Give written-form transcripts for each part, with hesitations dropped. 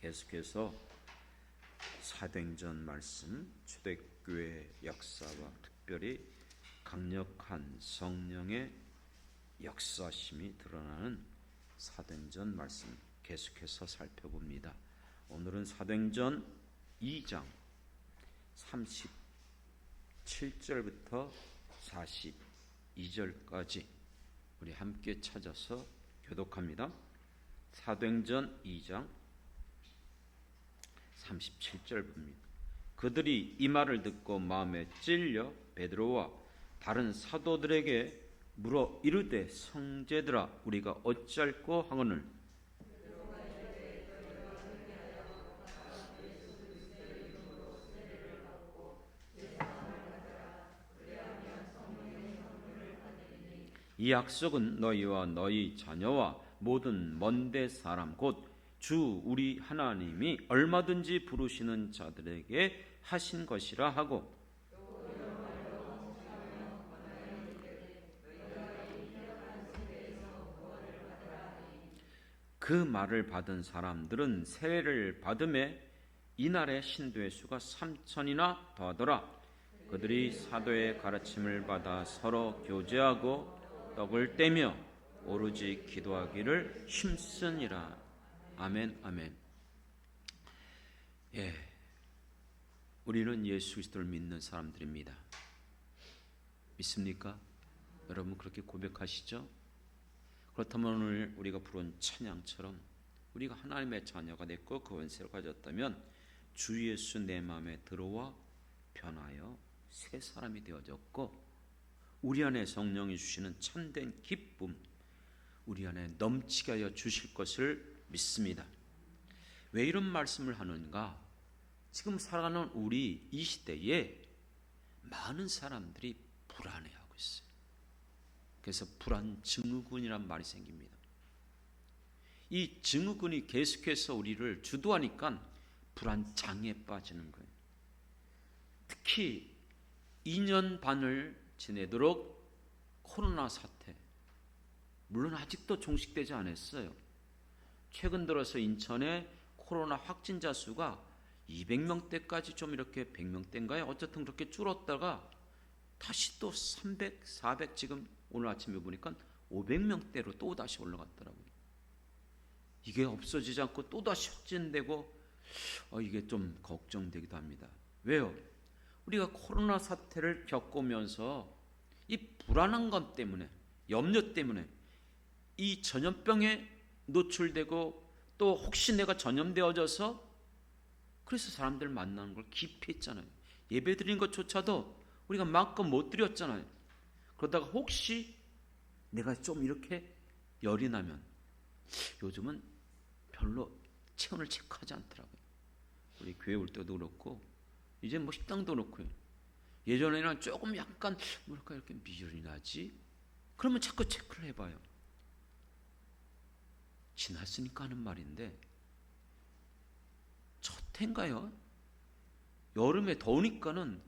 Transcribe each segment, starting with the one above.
계속해서 사도행전 말씀, 초대교회 역사와 특별히 강력한 성령의 역사심이 드러나는 사도행전 말씀 계속해서 살펴봅니다. 오늘은 사도행전 2장 37절부터 42절까지 우리 함께 찾아서 교독합니다. 사도행전 2장 37절입니다. 그들이 이 말을 듣고 마음에 찔려 베드로와 다른 사도들에게 물어 이르되, 형제들아, 우리가 어찌할꼬 하거늘. 이 약속은 너희와 너희 자녀와 모든 먼데 사람 곧 주 우리 하나님이 얼마든지 부르시는 자들에게 하신 것이라 하고, 그 말을 받은 사람들은 세례를 받음에 이날의 신도의 수가 3,000이나 더하더라. 그들이 사도의 가르침을 받아 서로 교제하고 떡을 떼며 오로지 기도하기를 힘쓰니라. 아멘, 아멘. 우리는 예수 그리스도를 믿는 사람들입니다. 믿습니까? 여러분 그렇게 고백하시죠? 그렇다면 오늘 우리가 부른 찬양처럼 우리가 하나님의 자녀가 됐고 그 권세를 가졌다면 주 예수 내 마음에 들어와 변하여 새 사람이 되어졌고, 우리 안에 성령이 주시는 참된 기쁨, 우리 안에 넘치게 하여 주실 것을 믿습니다. 왜 이런 말씀을 하는가? 지금 살아가는 우리 이 시대에 많은 사람들이 불안해하고 있어요. 그래서 불안 증후군이란 말이 생깁니다. 이 증후군이 계속해서 우리를 주도하니까 불안 장애에 빠지는 거예요. 특히 2년 반을 지내도록 코로나 사태, 물론 아직도 종식되지 않았어요. 최근 들어서 인천의 코로나 확진자 수가 200명대까지 좀 이렇게 100명대인가요? 어쨌든 그렇게 줄었다가 다시 또 300, 400 지금 오늘 아침에 보니까 500명대로 또 다시 올라갔더라고요. 이게 없어지지 않고 또 다시 확진되고 이게 좀 걱정되기도 합니다. 왜요? 우리가 코로나 사태를 겪으면서 이 불안한 것 때문에, 염려 때문에 이 전염병에 노출되고 또 혹시 내가 전염되어져서 그래서 사람들 만나는 걸 기피했잖아요. 예배 드리는 것조차도 우리가 마음껏 못 드렸잖아요. 그러다가 혹시 내가 좀 이렇게 열이 나면 요즘은 별로 체온을 체크하지 않더라고요. 우리 교회 올 때도 그렇고 이제 뭐 식당도 그렇고요. 예전에는 조금 약간 뭐랄까 이렇게 미열이 나지? 그러면 자꾸 체크를 해봐요. 지났으니까 하는 말인데 첫 해인가요? 여름에 더우니까는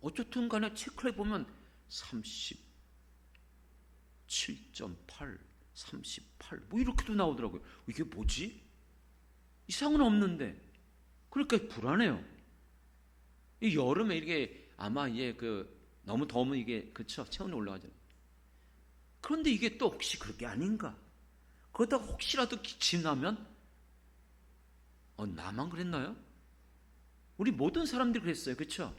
어쨌든 간에 체크를 해보면 37.8, 38 뭐 이렇게도 나오더라고요. 이게 뭐지? 이상은 없는데 그러니까 불안해요. 이 여름에 이게 아마 너무 더우면 이게 그쵸? 체온이 올라가잖아요. 그런데 이게 또 혹시 그게 아닌가? 그러다가 혹시라도 지나면 나만 그랬나요? 우리 모든 사람들이 그랬어요. 그렇죠?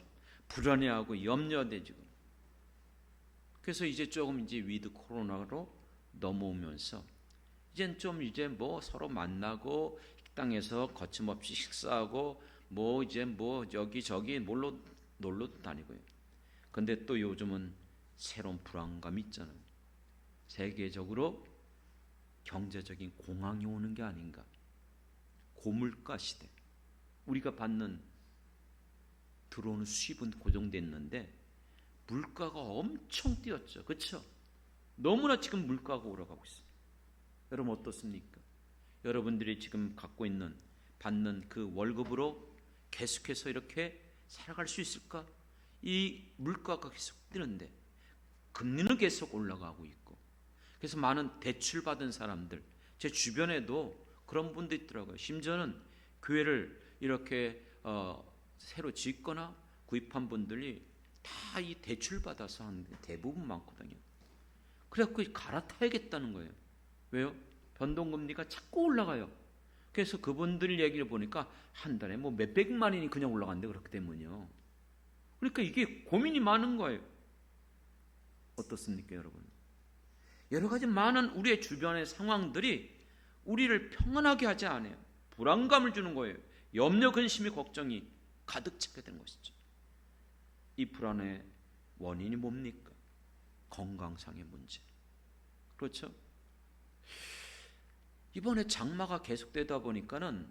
불안해하고 염려되지고. 그래서 이제 조금 위드 코로나로 넘어오면서 이제 뭐 서로 만나고 식당에서 거침없이 식사하고 여기저기 놀러도 다니고요. 근데 또 요즘은 새로운 불안감이 있잖아요. 세계적으로 경제적인 공황이 오는 게 아닌가. 고물가 시대. 우리가 들어오는 수입은 고정됐는데 물가가 엄청 뛰었죠. 그렇죠? 너무나 지금 물가가 올라가고 있어요. 여러분 어떻습니까? 여러분들이 지금 받는 그 월급으로 계속해서 이렇게 살아갈 수 있을까? 이 물가가 계속 뛰는데 금리는 계속 올라가고 있고, 그래서 많은 대출 받은 사람들, 제 주변에도 그런 분도 있더라고요. 심지어는 교회를 이렇게 새로 짓거나 구입한 분들이 다 이 대출 받아서 하는데 대부분 많거든요. 그래갖고 갈아타야겠다는 거예요. 왜요? 변동금리가 자꾸 올라가요. 그래서 그분들 얘기를 보니까 한 달에 뭐 몇백만 원이 그냥 올라간대. 그렇기 때문이요. 그러니까 이게 고민이 많은 거예요. 어떻습니까, 여러분? 여러 가지 많은 우리의 주변의 상황들이 우리를 평안하게 하지 않아요. 불안감을 주는 거예요. 염려, 근심이, 걱정이 가득 차게 된 것이죠. 이 불안의 원인이 뭡니까? 건강상의 문제. 그렇죠? 이번에 장마가 계속되다 보니까는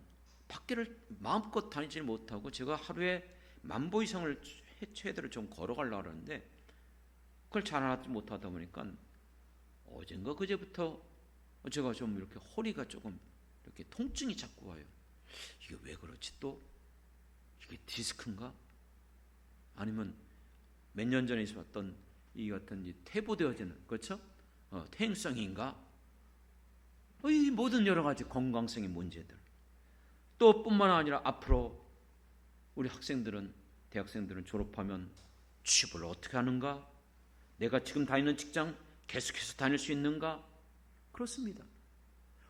밖에를 마음껏 다니지 못하고 제가 하루에 10,000보 이상을 최대로 좀 걸어가려고 하는데 그걸 잘 하지 못하다 보니까 어젠가 그제부터 제가 좀 이렇게 허리가 조금 이렇게 통증이 자꾸 와요. 이게 왜 그렇지 또? 이게 디스크인가? 아니면 몇 년 전에 있었던 이 같은 이 퇴보되어지는, 그렇죠? 퇴행성인가? 이 모든 여러 가지 건강성의 문제들. 또 뿐만 아니라 앞으로 우리 학생들은, 대학생들은 졸업하면 취업을 어떻게 하는가? 내가 지금 다니는 직장 계속해서 다닐 수 있는가? 그렇습니다.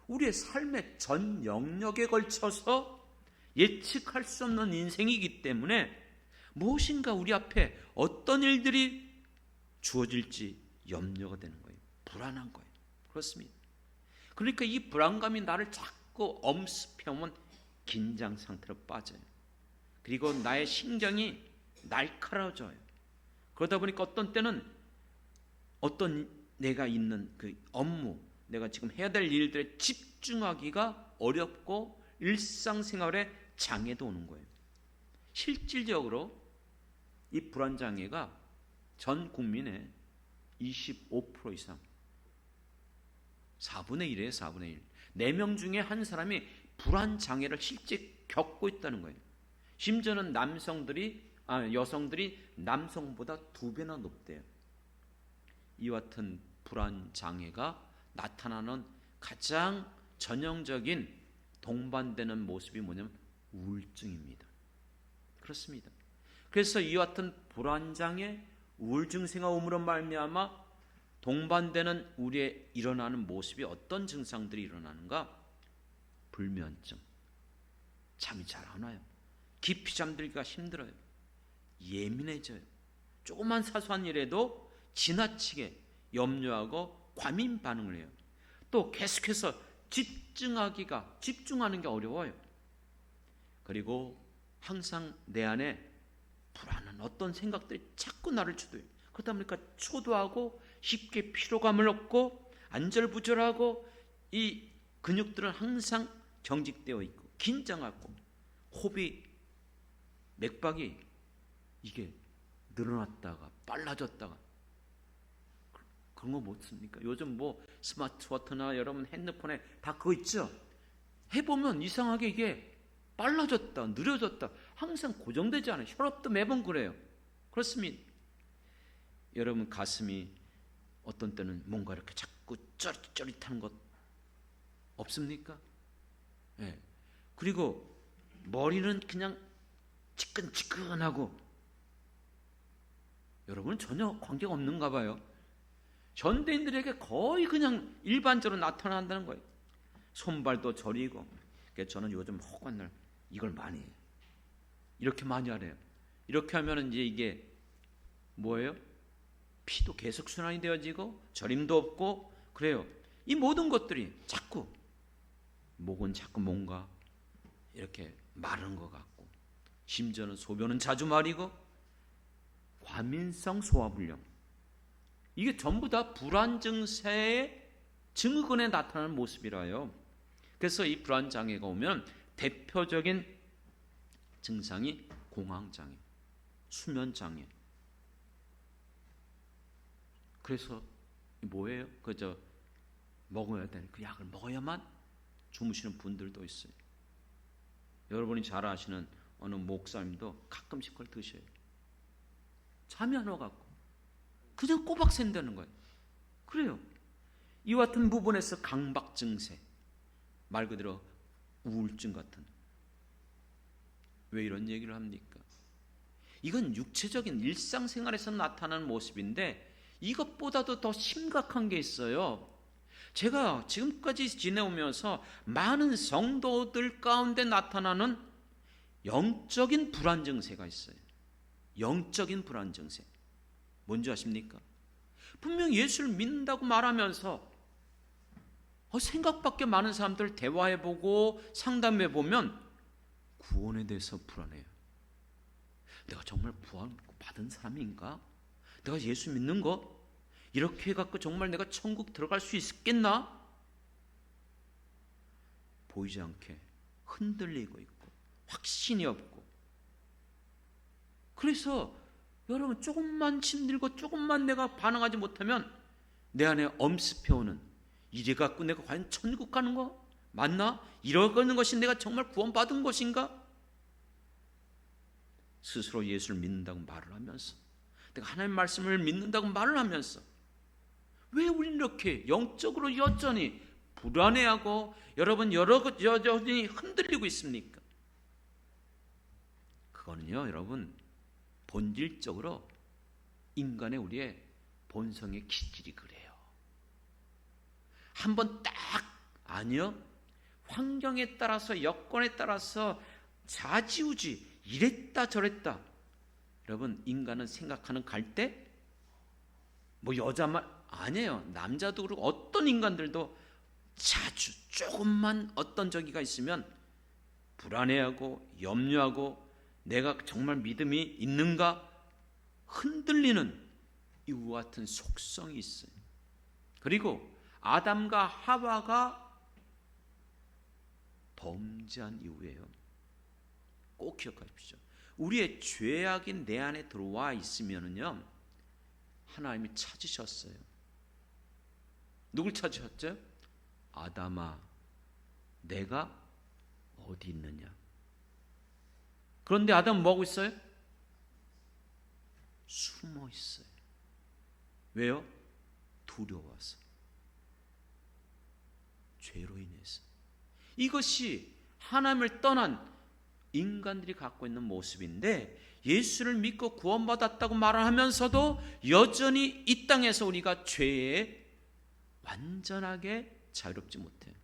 우리의 삶의 전 영역에 걸쳐서 예측할 수 없는 인생이기 때문에 무엇인가 우리 앞에 어떤 일들이 주어질지 염려가 되는 거예요. 불안한 거예요. 그렇습니다. 그러니까 이 불안감이 나를 자꾸 엄습해오면 긴장 상태로 빠져요. 그리고 나의 신경이 날카로워져요. 그러다 보니까 어떤 때는 어떤 내가 있는 그 업무, 내가 지금 해야 될 일들에 집중하기가 어렵고 일상생활에 장애도 오는 거예요. 실질적으로 이 불안장애가 전 국민의 25% 이상, 4분의 1이에요. 4분의 1. 4명 중에 한 사람이 불안장애를 실제 겪고 있다는 거예요. 심지어는 여성들이 남성보다 2배나 높대요. 이와 같은 불안장애가 나타나는 가장 전형적인 동반되는 모습이 뭐냐면 우울증입니다. 그렇습니다. 그래서 이와 같은 불안장애, 우울증 생활음으로 말미암아 동반되는 우리의 일어나는 모습이 어떤 증상들이 일어나는가? 불면증, 잠이 잘 안 와요. 깊이 잠들기가 힘들어요. 예민해져요. 조그만 사소한 일에도 지나치게 염려하고 과민 반응을 해요. 또 계속해서 집중하는 게 어려워요. 그리고 항상 내 안에 불안한 어떤 생각들이 자꾸 나를 주도해요. 그러다 보니까 초조하고 쉽게 피로감을 얻고 안절부절하고 이 근육들은 항상 경직되어 있고 긴장하고 호흡이 맥박이 이게 늘어났다가 빨라졌다가 그런 거 못 씁니까? 요즘 뭐 스마트워치나 여러분 핸드폰에 다 그거 있죠? 해보면 이상하게 이게 빨라졌다 느려졌다 항상 고정되지 않아요. 혈압도 매번 그래요. 그렇습니다. 여러분 가슴이 어떤 때는 뭔가 이렇게 자꾸 쩌릿쩌릿한 것 없습니까? 네. 그리고 머리는 그냥 지끈지끈하고 여러분은 전혀 관계가 없는가 봐요. 현대인들에게 거의 그냥 일반적으로 나타난다는 거예요. 손발도 저리고. 그래서 저는 요즘 허관날 이걸 많이 해요. 이렇게 많이 하래요. 이렇게 하면 이제 이게 뭐예요? 피도 계속 순환이 되어지고 저림도 없고 그래요. 이 모든 것들이 자꾸 목은 자꾸 뭔가 이렇게 마른 것 같고 심지어는 소변은 자주 마리고 과민성 소화불량 이게 전부 다 불안 증세의 증후군에 나타나는 모습이라요. 그래서 이 불안 장애가 오면 대표적인 증상이 공황장애, 수면장애. 그래서 뭐예요? 그저 먹어야 되는 그 약을 먹어야만 주무시는 분들도 있어요. 여러분이 잘 아시는 어느 목사님도 가끔씩 그걸 드셔요. 잠이 안 와갖고 그냥 꼬박 샌다는 거예요. 그래요. 이와 같은 부분에서 강박 증세, 말 그대로 우울증 같은. 왜 이런 얘기를 합니까? 이건 육체적인 일상생활에서 나타나는 모습인데 이것보다도 더 심각한 게 있어요. 제가 지금까지 지내오면서 많은 성도들 가운데 나타나는 영적인 불안 증세가 있어요. 영적인 불안 증세. 뭔지 아십니까? 분명 예수를 믿는다고 말하면서 생각밖에 많은 사람들 대화해보고 상담해보면 구원에 대해서 불안해요. 내가 정말 구원 받은 사람인가? 내가 예수 믿는 거? 이렇게 해갖고 정말 내가 천국 들어갈 수 있겠나? 보이지 않게 흔들리고 있고 확신이 없고. 그래서 여러분 조금만 힘들고 조금만 내가 반응하지 못하면 내 안에 엄습해오는 이래 갖고 내가 과연 천국 가는 거 맞나? 이러는 것이 내가 정말 구원받은 것인가? 스스로 예수를 믿는다고 말을 하면서 내가 하나님의 말씀을 믿는다고 말을 하면서 왜 우리는 이렇게 영적으로 여전히 불안해하고 여러분 여전히 흔들리고 있습니까? 그거는요 여러분 본질적으로 인간의 우리의 본성의 기질이 그래요. 한번 딱 아니요 환경에 따라서 여건에 따라서 좌지우지 이랬다 저랬다. 여러분 인간은 생각하는 갈대 뭐 여자만 아니에요. 남자도 그렇고 어떤 인간들도 자주 조금만 어떤 저기가 있으면 불안해하고 염려하고 내가 정말 믿음이 있는가 흔들리는 이와 같은 속성이 있어요. 그리고 아담과 하와가 범죄한 이후에요. 꼭 기억하십시오. 우리의 죄악이 내 안에 들어와 있으면은요 하나님이 찾으셨어요. 누굴 찾으셨죠? 아담아, 내가 어디 있느냐? 그런데 아담은 뭐하고 있어요? 숨어 있어요. 왜요? 두려워서. 죄로 인해서. 이것이 하나님을 떠난 인간들이 갖고 있는 모습인데 예수를 믿고 구원받았다고 말을 하면서도 여전히 이 땅에서 우리가 죄에 완전하게 자유롭지 못해요.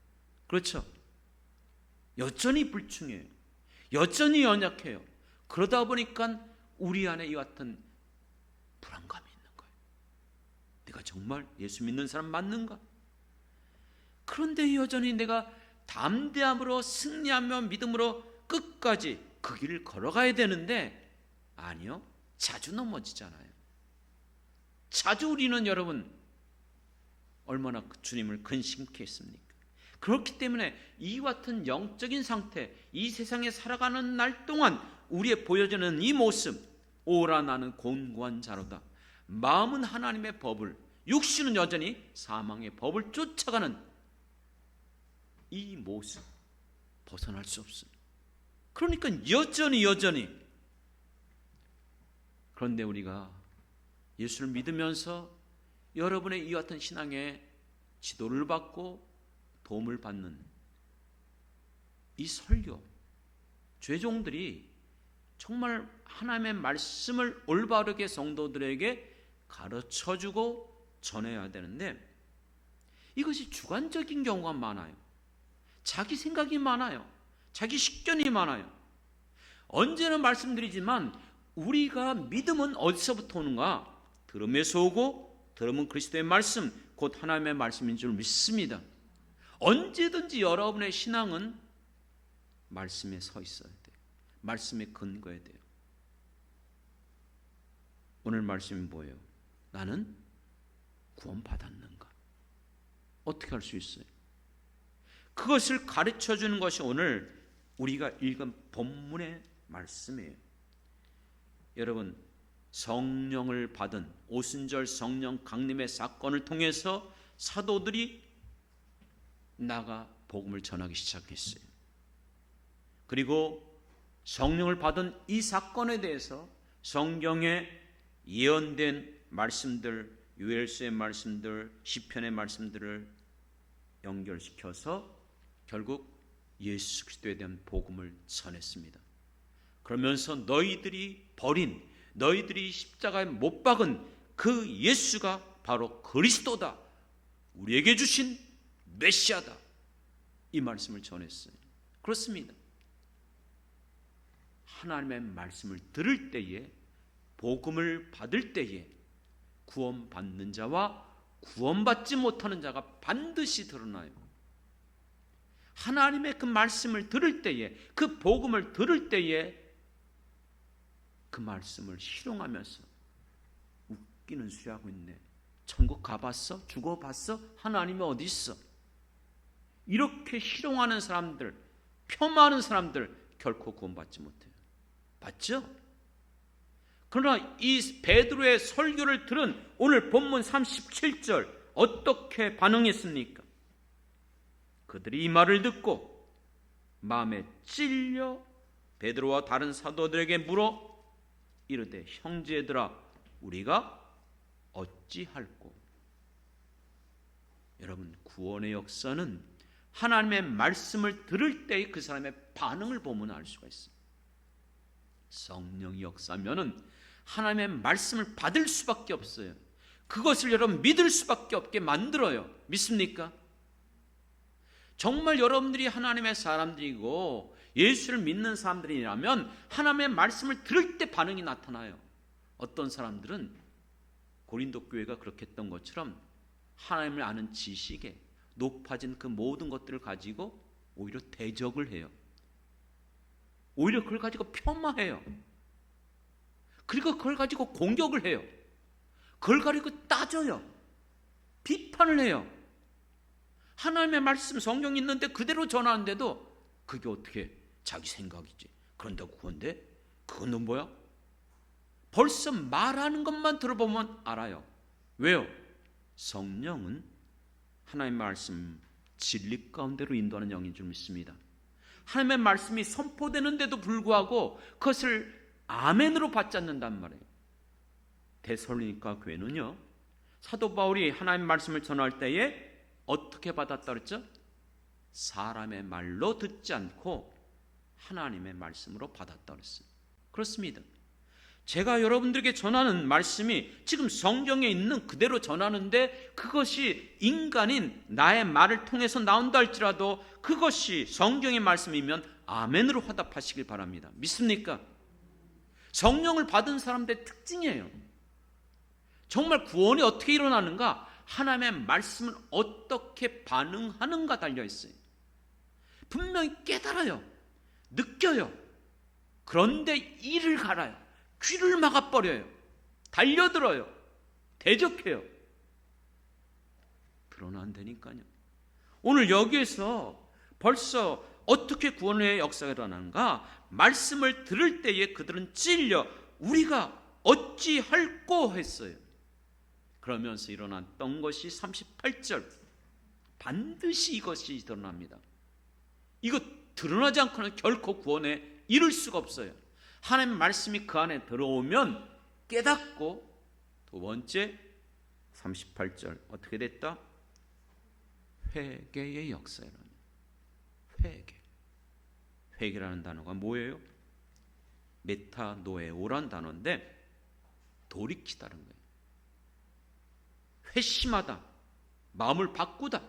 그렇죠? 여전히 불충해요. 여전히 연약해요. 그러다 보니까 우리 안에 이 같은 불안감이 있는 거예요. 내가 정말 예수 믿는 사람 맞는가? 그런데 여전히 내가 담대함으로 승리하며 믿음으로 끝까지 그 길을 걸어가야 되는데 아니요. 자주 넘어지잖아요. 자주 우리는 여러분 얼마나 주님을 근심케 했습니까? 그렇기 때문에 이와 같은 영적인 상태, 이 세상에 살아가는 날 동안 우리의 보여지는 이 모습, 오라 나는 곤고한 자로다. 마음은 하나님의 법을, 육신은 여전히 사망의 법을 쫓아가는 이 모습 벗어날 수 없습니다. 그러니까 여전히 그런데 우리가 예수를 믿으면서 여러분의 이 같은 신앙에 지도를 받고 도움을 받는 이 설교, 죄종들이 정말 하나님의 말씀을 올바르게 성도들에게 가르쳐주고 전해야 되는데 이것이 주관적인 경우가 많아요. 자기 생각이 많아요. 자기 식견이 많아요. 언제나 말씀드리지만 우리가 믿음은 어디서부터 오는가? 들음에서 오고 들음은 그리스도의 말씀, 곧 하나님의 말씀인 줄 믿습니다. 언제든지 여러분의 신앙은 말씀에 서 있어야 돼요. 말씀에 근거해야 돼요. 오늘 말씀이 뭐예요? 나는 구원받았는가? 어떻게 할 수 있어요? 그것을 가르쳐주는 것이 오늘 우리가 읽은 본문의 말씀이에요. 여러분 성령을 받은 오순절 성령 강림의 사건을 통해서 사도들이 나가 복음을 전하기 시작했어요. 그리고 성령을 받은 이 사건에 대해서 성경에 예언된 말씀들, 요엘서의 말씀들, 시편의 말씀들을 연결시켜서 결국 예수 그리스도에 대한 복음을 전했습니다. 그러면서 너희들이 버린, 너희들이 십자가에 못 박은 그 예수가 바로 그리스도다, 우리에게 주신 메시아다, 이 말씀을 전했어요. 그렇습니다. 하나님의 말씀을 들을 때에, 복음을 받을 때에 구원받는 자와 구원받지 못하는 자가 반드시 드러나요. 하나님의 그 말씀을 들을 때에, 그 복음을 들을 때에 그 말씀을 실용하면서 웃기는 소리하고 있네, 천국 가봤어? 죽어봤어? 하나님이 어디 있어? 이렇게 실용하는 사람들, 폄하하는 사람들 결코 구원받지 못해요. 맞죠? 그러나 이 베드로의 설교를 들은 오늘 본문 37절 어떻게 반응했습니까? 그들이 이 말을 듣고 마음에 찔려 베드로와 다른 사도들에게 물어 이르되 형제들아 우리가 어찌할꼬. 여러분, 구원의 역사는 하나님의 말씀을 들을 때의 그 사람의 반응을 보면 알 수가 있습니다. 성령의 역사면은 하나님의 말씀을 받을 수밖에 없어요. 그것을 여러분 믿을 수밖에 없게 만들어요. 믿습니까? 정말 여러분들이 하나님의 사람들이고 예수를 믿는 사람들이라면 하나님의 말씀을 들을 때 반응이 나타나요. 어떤 사람들은 고린도 교회가 그렇게 했던 것처럼 하나님을 아는 지식에 높아진 그 모든 것들을 가지고 오히려 대적을 해요. 오히려 그걸 가지고 폄하해요. 그리고 그걸 가지고 공격을 해요. 그걸 가지고 따져요. 비판을 해요. 하나님의 말씀 성경이 있는데 그대로 전하는데도 그게 어떻게 자기 생각이지, 그런다고 구원돼? 그건 뭐야? 벌써 말하는 것만 들어보면 알아요. 왜요? 성령은 하나님의 말씀 진리 가운데로 인도하는 영인 줄 믿습니다. 하나님의 말씀이 선포되는데도 불구하고 그것을 아멘으로 받지 않는단 말이에요. 데살로니가 교회는요, 사도 바울이 하나님의 말씀을 전할 때에 어떻게 받았다 그랬죠? 사람의 말로 듣지 않고 하나님의 말씀으로 받았다 그랬어요. 그렇습니다. 제가 여러분들에게 전하는 말씀이 지금 성경에 있는 그대로 전하는데 그것이 인간인 나의 말을 통해서 나온다 할지라도 그것이 성경의 말씀이면 아멘으로 화답하시길 바랍니다. 믿습니까? 성령을 받은 사람들의 특징이에요. 정말 구원이 어떻게 일어나는가? 하나님의 말씀을 어떻게 반응하는가 달려있어요. 분명히 깨달아요. 느껴요. 그런데 이를 갈아요. 귀를 막아버려요. 달려들어요. 대적해요. 그러나 안 되니까요. 오늘 여기에서 벌써 어떻게 구원의 역사가 일어나는가? 말씀을 들을 때에 그들은 찔려 우리가 어찌할꼬 했어요. 그러면서 일어났던 것이 38절, 반드시 이것이 드러납니다. 이거 드러나지 않고는 결코 구원에 이를 수가 없어요. 하나님의 말씀이 그 안에 들어오면 깨닫고, 두 번째 38절 어떻게 됐다? 회개의 역사라는. 회개라는 단어가 뭐예요? 메타노에오란 단어인데 돌이키다는 거예요. 회심하다, 마음을 바꾸다.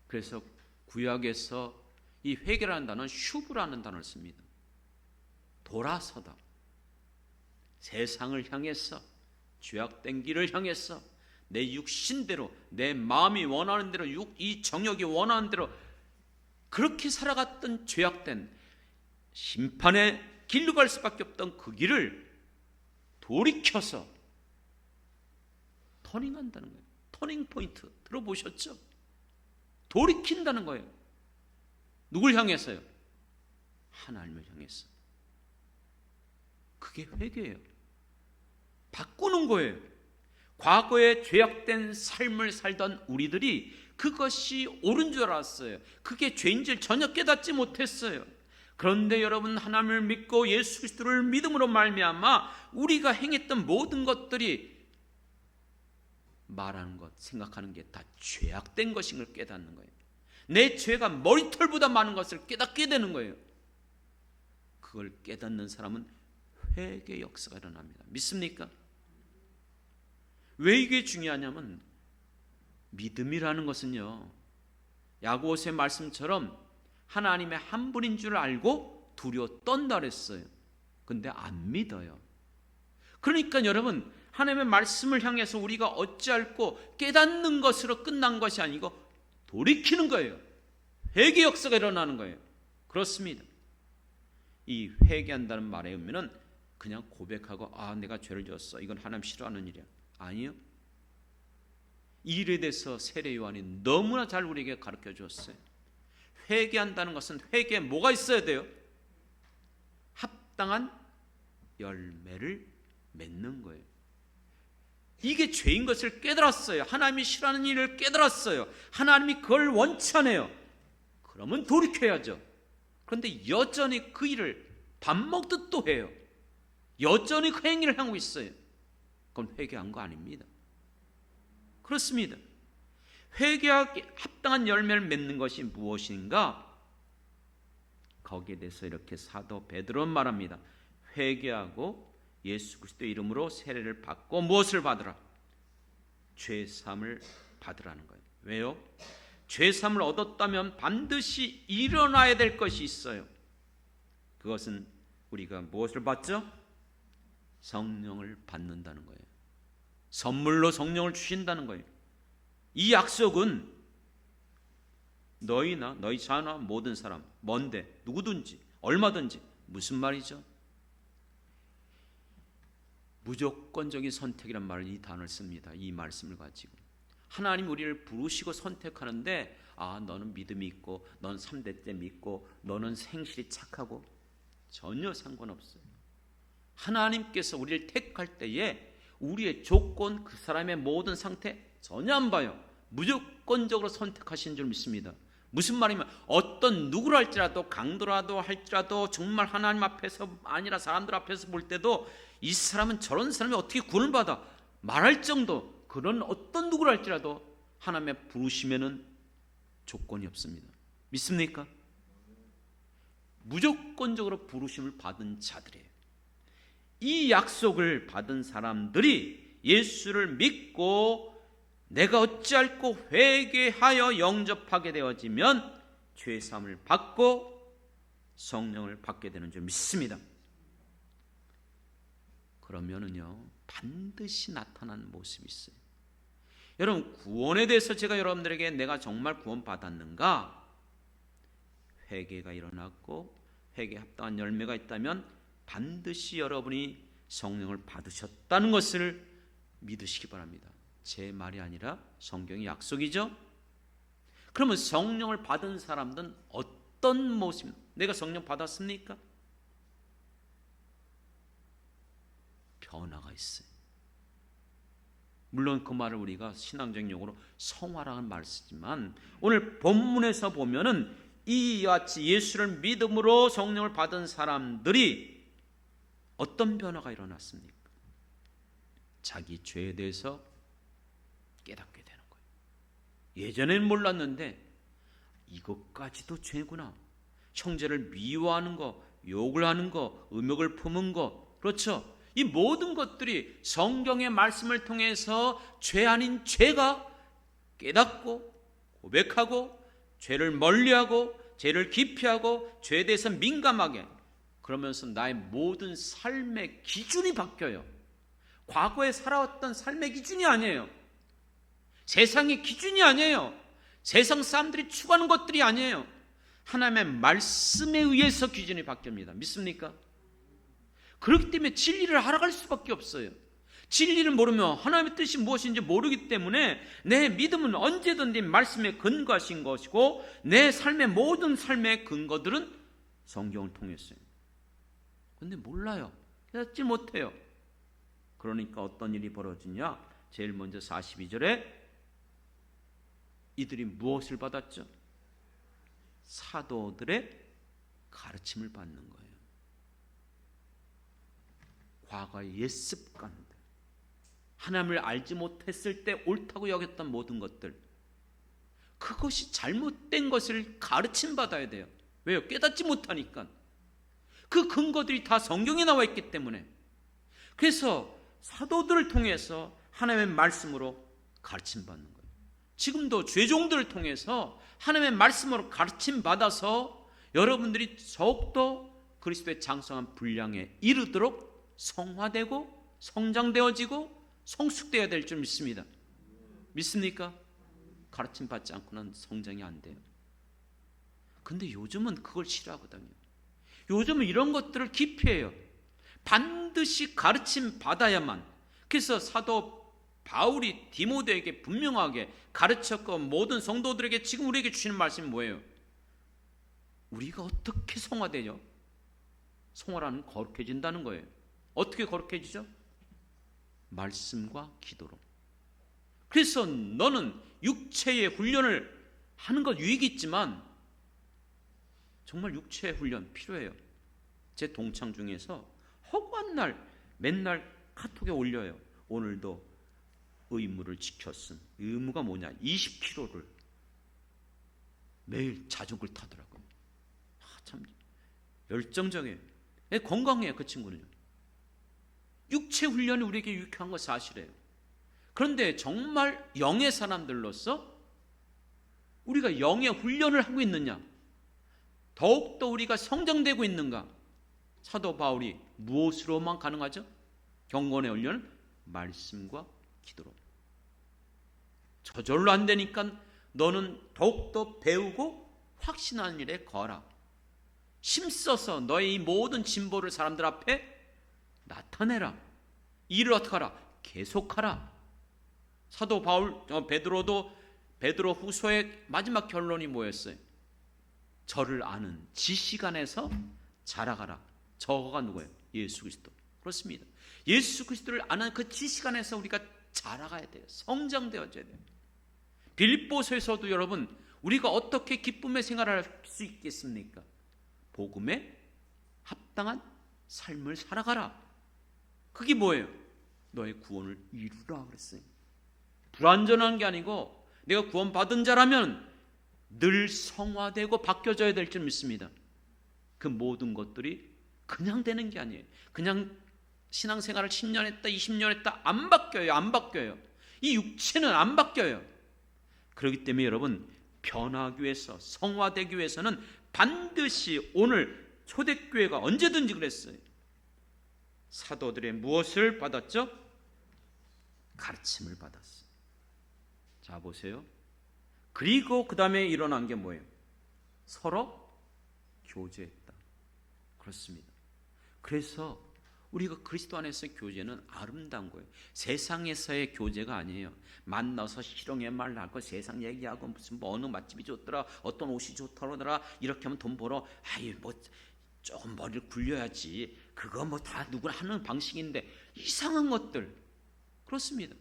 그래서 구약에서 이 회개라는 단어는 슈브라는 단어를 씁니다. 돌아서다. 세상을 향해서, 죄악된 길을 향해서 내 육신대로, 내 마음이 원하는 대로, 이 정욕이 원하는 대로 그렇게 살아갔던 죄악된 심판의 길로 갈 수밖에 없던 그 길을 돌이켜서 터닝한다는 거예요. 터닝 포인트 들어보셨죠? 돌이킨다는 거예요. 누굴 향해서요? 하나님을 향해서. 그게 회개예요. 바꾸는 거예요. 과거에 죄악된 삶을 살던 우리들이 그것이 옳은 줄 알았어요. 그게 죄인지를 전혀 깨닫지 못했어요. 그런데 여러분, 하나님을 믿고 예수 그리스도를 믿음으로 말미암아 우리가 행했던 모든 것들이, 말하는 것, 생각하는 게 다 죄악된 것인 걸 깨닫는 거예요. 내 죄가 머리털보다 많은 것을 깨닫게 되는 거예요. 그걸 깨닫는 사람은 회개 역사가 일어납니다. 믿습니까? 왜 이게 중요하냐면 믿음이라는 것은요, 야고보서의 말씀처럼 하나님의 한 분인 줄 알고 두려워 떤다 그랬어요. 근데 안 믿어요. 그러니까 여러분, 하나님의 말씀을 향해서 우리가 어찌할꼬 깨닫는 것으로 끝난 것이 아니고 돌이키는 거예요. 회개 역사가 일어나는 거예요. 그렇습니다. 이 회개한다는 말의 의미는 그냥 고백하고 내가 죄를 지었어, 이건 하나님 싫어하는 일이야. 아니요. 이 일에 대해서 세례 요한이 너무나 잘 우리에게 가르쳐 주었어요. 회개한다는 것은 회개에 뭐가 있어야 돼요? 합당한 열매를 맺는 거예요. 이게 죄인 것을 깨달았어요. 하나님이 싫어하는 일을 깨달았어요. 하나님이 그걸 원치 않아요. 그러면 돌이켜야죠. 그런데 여전히 그 일을 밥 먹듯 또 해요. 여전히 그 행위를 하고 있어요. 그건 회개한 거 아닙니다. 그렇습니다. 회개하기 합당한 열매를 맺는 것이 무엇인가? 거기에 대해서 이렇게 사도 베드로는 말합니다. 회개하고 예수 그리스도의 이름으로 세례를 받고 무엇을 받으라? 죄사함을 받으라는 거예요. 왜요? 죄사함을 얻었다면 반드시 일어나야 될 것이 있어요. 그것은 우리가 무엇을 받죠? 성령을 받는다는 거예요. 선물로 성령을 주신다는 거예요. 이 약속은 너희나 너희 자나 모든 사람, 뭔데 누구든지 얼마든지, 무슨 말이죠? 무조건적인 선택이란 말을, 이 단어를 씁니다. 이 말씀을 가지고 하나님 우리를 부르시고 선택하는데 너는 믿음이 있고 넌 3대 때 믿고 너는 행실이 착하고 전혀 상관없어요. 하나님께서 우리를 택할 때에 우리의 조건, 그 사람의 모든 상태 전혀 안 봐요. 무조건적으로 선택하신 줄 믿습니다. 무슨 말이면 어떤 누구를 할지라도, 강도라도 할지라도, 정말 하나님 앞에서 아니라 사람들 앞에서 볼 때도 이 사람은 저런 사람이 어떻게 구원을 받아 말할 정도, 그런 어떤 누구를 할지라도 하나님의 부르심에는 조건이 없습니다. 믿습니까? 무조건적으로 부르심을 받은 자들이에요. 이 약속을 받은 사람들이 예수를 믿고 내가 어찌할꼬 회개하여 영접하게 되어지면 죄사함을 받고 성령을 받게 되는 줄 믿습니다. 그러면은요, 반드시 나타나는 모습이 있어요. 여러분, 구원에 대해서 제가 여러분들에게 내가 정말 구원받았는가? 회개가 일어났고 회개에 합당한 열매가 있다면 반드시 여러분이 성령을 받으셨다는 것을 믿으시기 바랍니다. 제 말이 아니라 성경의 약속이죠. 그러면 성령을 받은 사람들은 어떤 모습입니까? 내가 성령 받았습니까? 변화가 있어요. 물론 그 말을 우리가 신앙적 용어로 성화라는 말을 쓰지만 오늘 본문에서 보면은 이와 같이 예수를 믿음으로 성령을 받은 사람들이 어떤 변화가 일어났습니까? 자기 죄에 대해서 깨닫게 되는 거예요. 예전에는 몰랐는데 이것까지도 죄구나. 형제를 미워하는 거, 욕을 하는 거, 음욕을 품은 거, 그렇죠? 이 모든 것들이 성경의 말씀을 통해서 죄 아닌 죄가 깨닫고 고백하고 죄를 멀리하고 죄를 기피하고 죄에 대해서 민감하게, 그러면서 나의 모든 삶의 기준이 바뀌어요. 과거에 살아왔던 삶의 기준이 아니에요. 세상의 기준이 아니에요. 세상 사람들이 추구하는 것들이 아니에요. 하나님의 말씀에 의해서 기준이 바뀝니다. 믿습니까? 그렇기 때문에 진리를 알아갈 수밖에 없어요. 진리를 모르면 하나님의 뜻이 무엇인지 모르기 때문에 내 믿음은 언제든지 말씀에 근거하신 것이고 내 삶의 모든 삶의 근거들은 성경을 통했어요. 그런데 몰라요. 깨닫지 못해요. 그러니까 어떤 일이 벌어지냐? 제일 먼저 42절에 이들이 무엇을 받았죠? 사도들의 가르침을 받는 거예요. 과거의 옛 습관들, 하나님을 알지 못했을 때 옳다고 여겼던 모든 것들, 그것이 잘못된 것을 가르침 받아야 돼요. 왜요? 깨닫지 못하니까. 그 근거들이 다 성경에 나와 있기 때문에. 그래서 사도들을 통해서 하나님의 말씀으로 가르침 받는 거예요. 지금도 죄종들을 통해서 하나님의 말씀으로 가르침 받아서 여러분들이 더욱더 그리스도의 장성한 분량에 이르도록 성화되고 성장되어지고 성숙되어야 될 줄 믿습니다. 믿습니까? 가르침 받지 않고는 성장이 안 돼요. 근데 요즘은 그걸 싫어하거든요. 요즘은 이런 것들을 기피해요. 반드시 가르침 받아야만. 그래서 사도 바울이 디모데에게 분명하게 가르쳤고 모든 성도들에게 지금 우리에게 주시는 말씀이 뭐예요? 우리가 어떻게 성화되죠? 성화라는 거룩해진다는 거예요. 어떻게 거룩해지죠? 말씀과 기도로. 그래서 너는 육체의 훈련을 하는 것 유익이 있지만 정말 육체의 훈련 필요해요. 제 동창 중에서 허구한 날 맨날 카톡에 올려요. 오늘도 의무를 지켰음. 의무가 뭐냐? 20km를 매일 자전거를 타더라고요. 참 열정적이에요. 건강해요. 그 친구는요. 육체 훈련이 우리에게 유익한 건 사실이에요. 그런데 정말 영의 사람들로서 우리가 영의 훈련을 하고 있느냐? 더욱더 우리가 성장되고 있는가? 사도 바울이 무엇으로만 가능하죠? 경건의 훈련은 말씀과 기도로. 저절로 안 되니까 너는 더욱더 배우고 확신하는 일에 거하라. 힘써서 너의 이 모든 진보를 사람들 앞에 나타내라. 일을 어떻게 하라? 계속하라. 사도 바울, 베드로 후서의 마지막 결론이 뭐였어요? 저를 아는 지식 안에서 자라가라. 저가 누구예요? 예수 그리스도. 그렇습니다. 예수 그리스도를 아는 그 지식 안에서 우리가 자라가야 돼요. 성장되어져야 돼요. 빌립보서에서도 여러분 우리가 어떻게 기쁨의 생활을 할 수 있겠습니까? 복음에 합당한 삶을 살아가라. 그게 뭐예요? 너의 구원을 이루라 그랬어요. 불완전한 게 아니고 내가 구원받은 자라면 늘 성화되고 바뀌어져야 될 줄 믿습니다. 그 모든 것들이 그냥 되는 게 아니에요. 그냥 신앙생활을 10년 했다 20년 했다 안 바뀌어요. 안 바뀌어요. 이 육체는 안 바뀌어요. 그렇기 때문에 여러분 변하기 위해서 성화되기 위해서는 반드시 오늘 초대교회가 언제든지 그랬어요. 사도들의 무엇을 받았죠? 가르침을 받았어요. 자 보세요. 그리고 그 다음에 일어난 게 뭐예요? 서로 교제했다. 그렇습니다. 그래서 우리가 그리스도 안에서의 교제는 아름다운 거예요. 세상에서의 교제가 아니에요. 만나서 실용의 말 하고 세상 얘기하고 무슨 뭐 어느 맛집이 좋더라, 어떤 옷이 좋더라, 이렇게 하면 돈 벌어. 아이 뭐 조금 머리를 굴려야지. 그거 뭐 다 누구나 하는 방식인데 이상한 것들. 그렇습니다.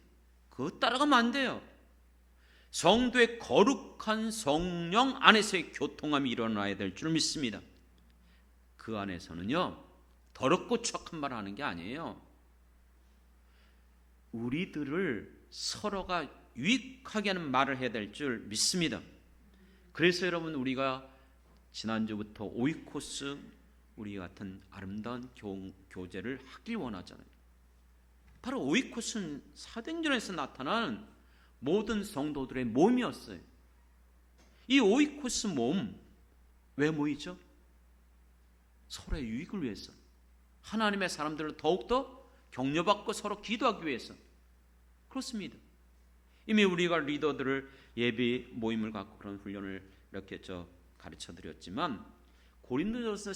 그거 따라가면 안 돼요. 성도의 거룩한 성령 안에서의 교통함이 일어나야 될 줄 믿습니다. 그 안에서는요 더럽고 추악한 말 하는 게 아니에요. 우리들을 서로가 유익하게 하는 말을 해야 될 줄 믿습니다. 그래서 여러분 우리가 지난주부터 오이코스 우리 같은 아름다운 교제를 하길 원하잖아요. 바로 오이코스는 사도행전에서 나타난 모든 성도들의 몸이었어요. 이 오이코스 몸 왜 모이죠? 서로의 유익을 위해서, 하나님의 사람들을 더욱더 격려받고 서로 기도하기 위해서. 그렇습니다. 이미 우리가 리더들을 예비 모임을 갖고 그런 훈련을 이렇게 가르쳐 드렸지만 고린도전서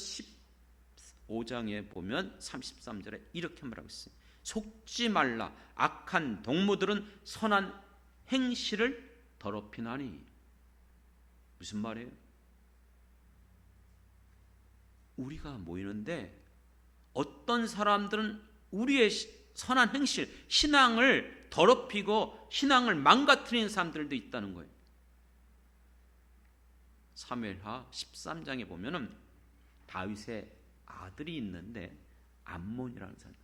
15장에 보면 33절에 이렇게 말하고 있어요. 속지 말라. 악한 동무들은 선한 행실을 더럽히나니. 무슨 말이에요? 우리가 모이는데 어떤 사람들은 우리의 선한 행실, 신앙을 더럽히고 신앙을 망가뜨리는 사람들도 있다는 거예요. 사무엘하 13장에 보면은 다윗의 아들이 있는데 암몬이라는 사람.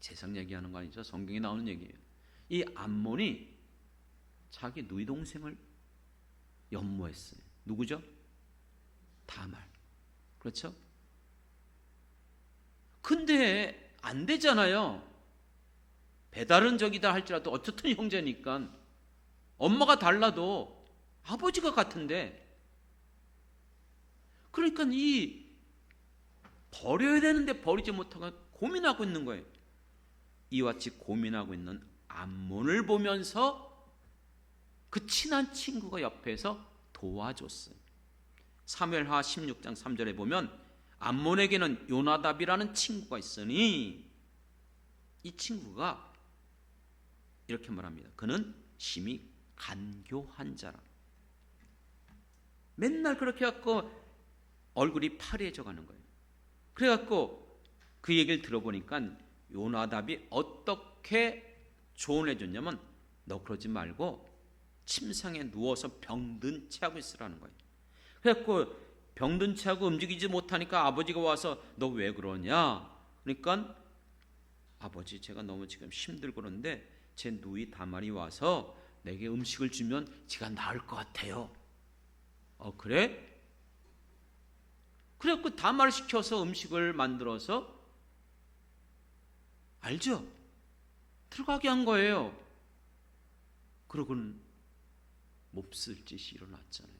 세상 얘기하는 거 아니죠. 성경에 나오는 얘기예요. 이 암몬이 자기 누이 동생을 연모했어요. 누구죠? 다말. 그렇죠? 근데 안 되잖아요. 배다른 적이다 할지라도 어쨌든 형제니까 엄마가 달라도 아버지가 같은데, 그러니까 이 버려야 되는데 버리지 못하고 고민하고 있는 거예요. 이와 같이 고민하고 있는 암몬을 보면서 그 친한 친구가 옆에서 도와줬어요. 사무엘하 16장 3절에 보면 암몬에게는 요나답이라는 친구가 있으니 이 친구가 이렇게 말합니다. 그는 심히 간교한 자라. 맨날 그렇게 해갖고 얼굴이 파래져 가는 거예요. 그래갖고 그 얘기를 들어보니까 요나답이 어떻게 조언해 줬냐면, 너 그러지 말고 침상에 누워서 병든 채 하고 있으라는 거예요. 그래갖고 병든 채 하고 움직이지 못하니까 아버지가 와서 너 왜 그러냐? 그러니까 아버지, 제가 너무 지금 힘들고 그런데 제 누이 다말이 와서 내게 음식을 주면 제가 나을 것 같아요. 그래? 그래갖고 다말을 시켜서 음식을 만들어서, 알죠? 들어가게 한 거예요. 그러고는 몹쓸 짓이 일어났잖아요.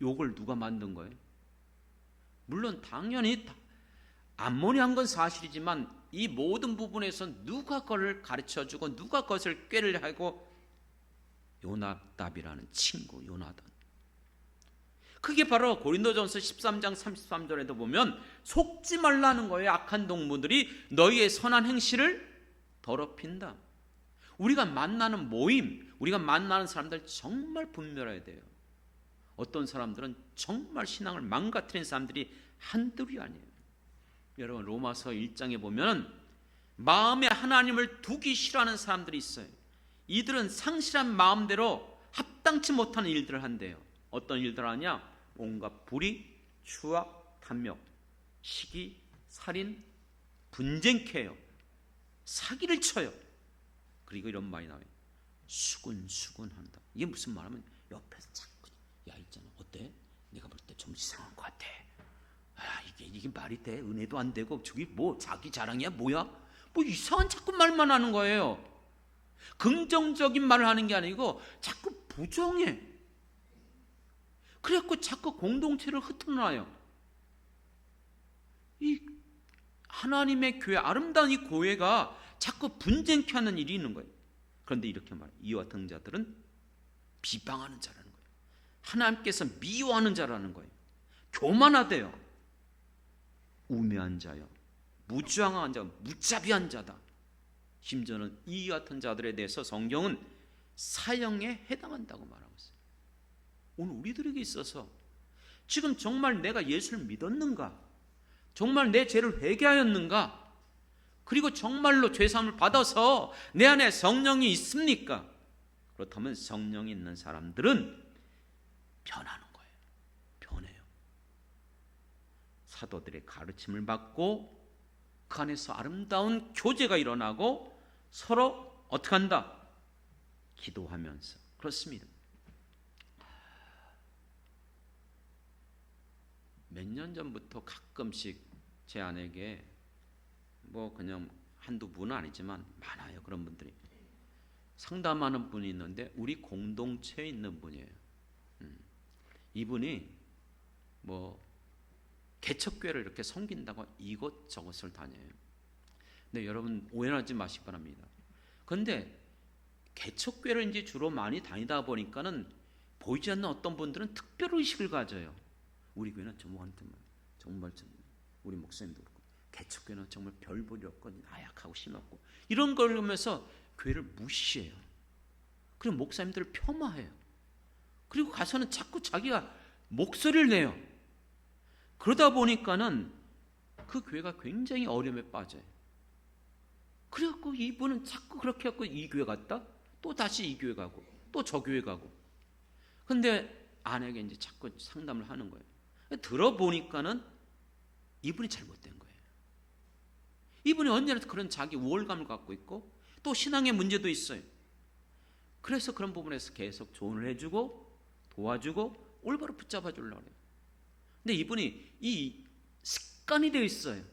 욕을 누가 만든 거예요? 물론 당연히 암몬이 한 건 사실이지만 이 모든 부분에서 누가 그걸 가르쳐주고 누가 그것을 꾀를 하고, 요나답이라는 친구 요나단. 그게 바로 고린도전서 13장 33절에도 보면 속지 말라는 거예요. 악한 동무들이 너희의 선한 행실을 더럽힌다. 우리가 만나는 모임, 우리가 만나는 사람들 정말 분별해야 돼요. 어떤 사람들은 정말 신앙을 망가뜨린 사람들이 한둘이 아니에요. 여러분, 로마서 1장에 보면 마음에 하나님을 두기 싫어하는 사람들이 있어요. 이들은 상실한 마음대로 합당치 못한 일들을 한대요. 어떤 일들을 하냐? 온갖 불의, 추악, 탐욕, 시기, 살인, 분쟁케요. 사기를 쳐요. 그리고 이런 말이 나와요. 수군수군한다. 이게 무슨 말하면 옆에서 자꾸, 야 있잖아, 어때? 내가 볼 때 좀 이상한 것 같아. 이게 말이 돼? 은혜도 안 되고 저기 뭐 자기 자랑이야 뭐야? 뭐 이상한 자꾸 말만 하는 거예요. 긍정적인 말을 하는 게 아니고 자꾸 부정해. 그래갖고 자꾸 공동체를 흩어놔요. 이 하나님의 교회, 아름다운 이 교회가 자꾸 분쟁케 하는 일이 있는 거예요. 그런데 이렇게 말해요. 이와 같은 자들은 비방하는 자라는 거예요. 하나님께서 미워하는 자라는 거예요. 교만하대요. 우매한 자요, 무주ang한 자, 무자비한 자다. 심지어는 이 같은 자들에 대해서 성경은 사형에 해당한다고 말하고 있어요. 오늘 우리들에게 있어서 지금 정말 내가 예수를 믿었는가? 정말 내 죄를 회개하였는가? 그리고 정말로 죄사함을 받아서 내 안에 성령이 있습니까? 그렇다면 성령이 있는 사람들은 변하는 거예요. 변해요. 사도들의 가르침을 받고 그 안에서 아름다운 교제가 일어나고 서로 어떻게 한다? 기도하면서. 그렇습니다. 몇 년 전부터 가끔씩 제 아내에게 뭐 그냥 한두 분은 아니지만 많아요. 그런 분들이 상담하는 분이 있는데 우리 공동체에 있는 분이에요. 이분이 뭐 개척교회를 이렇게 섬긴다고 이곳저곳을 다녀요. 근데 여러분 오해하지 마시기 바랍니다. 그런데 개척교회를 이제 주로 많이 다니다 보니까는 보이지 않는 어떤 분들은 특별 의식을 가져요. 우리 교회는 정말 우리 목사님도 그렇고 개척교회는 정말 별 볼이 없고 나약하고 심없고 이런 걸 보면서 교회를 무시해요. 그리고 목사님들을 폄하해요. 그리고 가서는 자꾸 자기가 목소리를 내요. 그러다 보니까는 그 교회가 굉장히 어려움에 빠져요. 그래갖고 이분은 자꾸 그렇게 해갖고 이 교회 갔다 또 다시 이 교회 가고 또 저 교회 가고. 근데 아내에게 이제 자꾸 상담을 하는 거예요. 들어보니까는 이분이 잘못된 거예요. 이분이 언제나 그런 자기 우월감을 갖고 있고 또 신앙의 문제도 있어요. 그래서 그런 부분에서 계속 조언을 해주고 도와주고 올바로 붙잡아 주려고 해요. 근데 이분이 이 습관이 되어 있어요.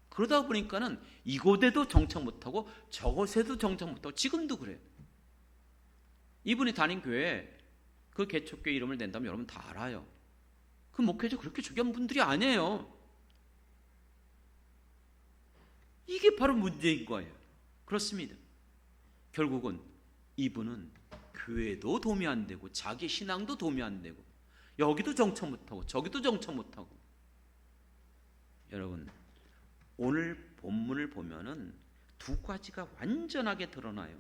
그러다 보니까는 이곳에도 정착 못하고 저곳에도 정착 못하고 지금도 그래요. 이분이 다닌 교회 그 개척교회 이름을 낸다면 여러분 다 알아요. 그 목회자 그렇게 중요한 분들이 아니에요. 이게 바로 문제인 거예요. 그렇습니다. 결국은 이분은 교회도 도움이 안 되고 자기 신앙도 도움이 안 되고 여기도 정착 못하고 저기도 정착 못하고. 여러분 오늘 본문을 보면은 두 가지가 완전하게 드러나요.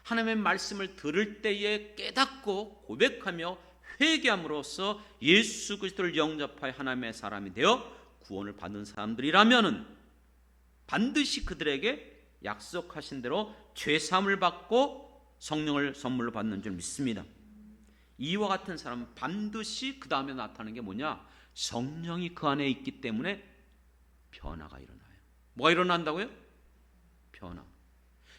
하나님의 말씀을 들을 때에 깨닫고 고백하며 회개함으로써 예수 그리스도를 영접하여 하나님의 사람이 되어 구원을 받는 사람들이라면은 반드시 그들에게 약속하신 대로 죄사함을 받고 성령을 선물로 받는 줄 믿습니다. 이와 같은 사람은 반드시 그 다음에 나타나는 게 뭐냐? 성령이 그 안에 있기 때문에 변화가 일어나요. 뭐가 일어난다고요? 변화.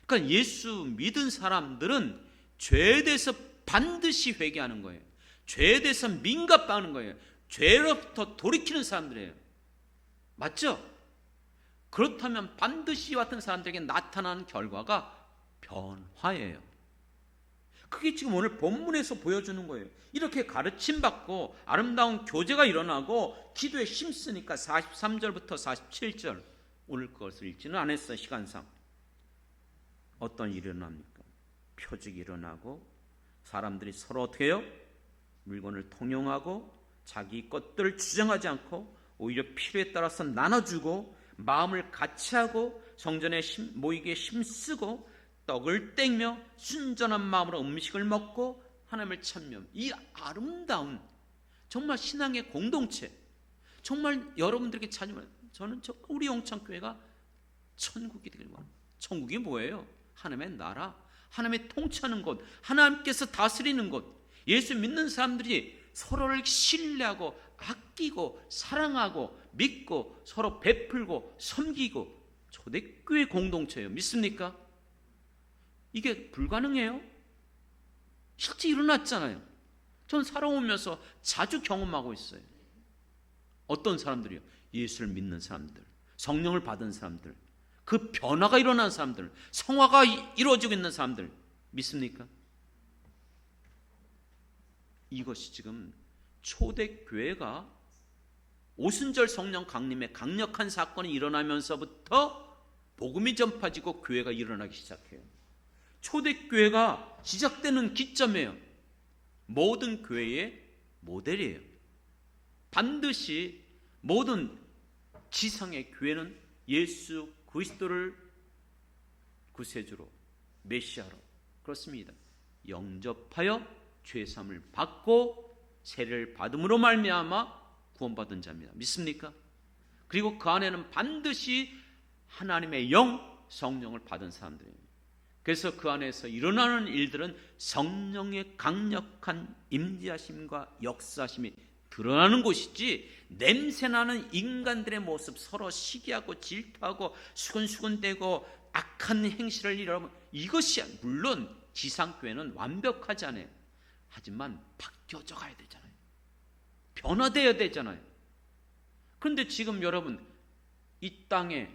그러니까 예수 믿은 사람들은 죄에 대해서 반드시 회개하는 거예요. 죄에 대해서 민감하는 거예요. 죄로부터 돌이키는 사람들이에요. 맞죠? 그렇다면 반드시 이 같은 사람들에게 나타나는 결과가 변화예요. 그게 지금 오늘 본문에서 보여주는 거예요. 이렇게 가르침받고 아름다운 교제가 일어나고 기도에 힘쓰니까 43절부터 47절, 오늘 그것을 읽지는 않았어요. 시간상. 어떤 일이 일어납니까? 표적이 일어나고 사람들이 서로 어떻게 해요? 물건을 통용하고 자기 것들을 주장하지 않고 오히려 필요에 따라서 나눠주고 마음을 같이하고 성전에 모이기에 힘쓰고 떡을 떼며 순전한 마음으로 음식을 먹고 하나님을 찬미하며, 이 아름다운 정말 신앙의 공동체, 정말 여러분들에게 찾으면 저는 우리 영창교회가 천국이 되길 원합니다. 천국이 뭐예요? 하나님의 나라, 하나님의 통치하는 곳, 하나님께서 다스리는 곳, 예수 믿는 사람들이 서로를 신뢰하고 아끼고 사랑하고 믿고 서로 베풀고 섬기고 초대교회 공동체예요. 믿습니까? 이게 불가능해요? 실제 일어났잖아요. 전 살아오면서 자주 경험하고 있어요. 어떤 사람들이요? 예수를 믿는 사람들, 성령을 받은 사람들, 그 변화가 일어난 사람들, 성화가 이루어지고 있는 사람들, 믿습니까? 이것이 지금 초대교회가 오순절 성령 강림의 강력한 사건이 일어나면서부터 복음이 전파지고 교회가 일어나기 시작해요. 초대교회가 시작되는 기점이에요. 모든 교회의 모델이에요. 반드시 모든 지상의 교회는 예수 그리스도를 구세주로, 메시아로, 그렇습니다, 영접하여 죄사함을 받고 세례를 받음으로 말미암아 구원받은 자입니다. 믿습니까? 그리고 그 안에는 반드시 하나님의 영, 성령을 받은 사람들입니다. 그래서 그 안에서 일어나는 일들은 성령의 강력한 임재하심과 역사심이 드러나는 곳이지, 냄새나는 인간들의 모습, 서로 시기하고 질투하고 수근수근대고 악한 행실을 일어나면, 이것이 물론 지상교회는 완벽하지 않아요. 하지만 바뀌어져 가야 되잖아요. 변화되어야 되잖아요. 그런데 지금 여러분, 이 땅에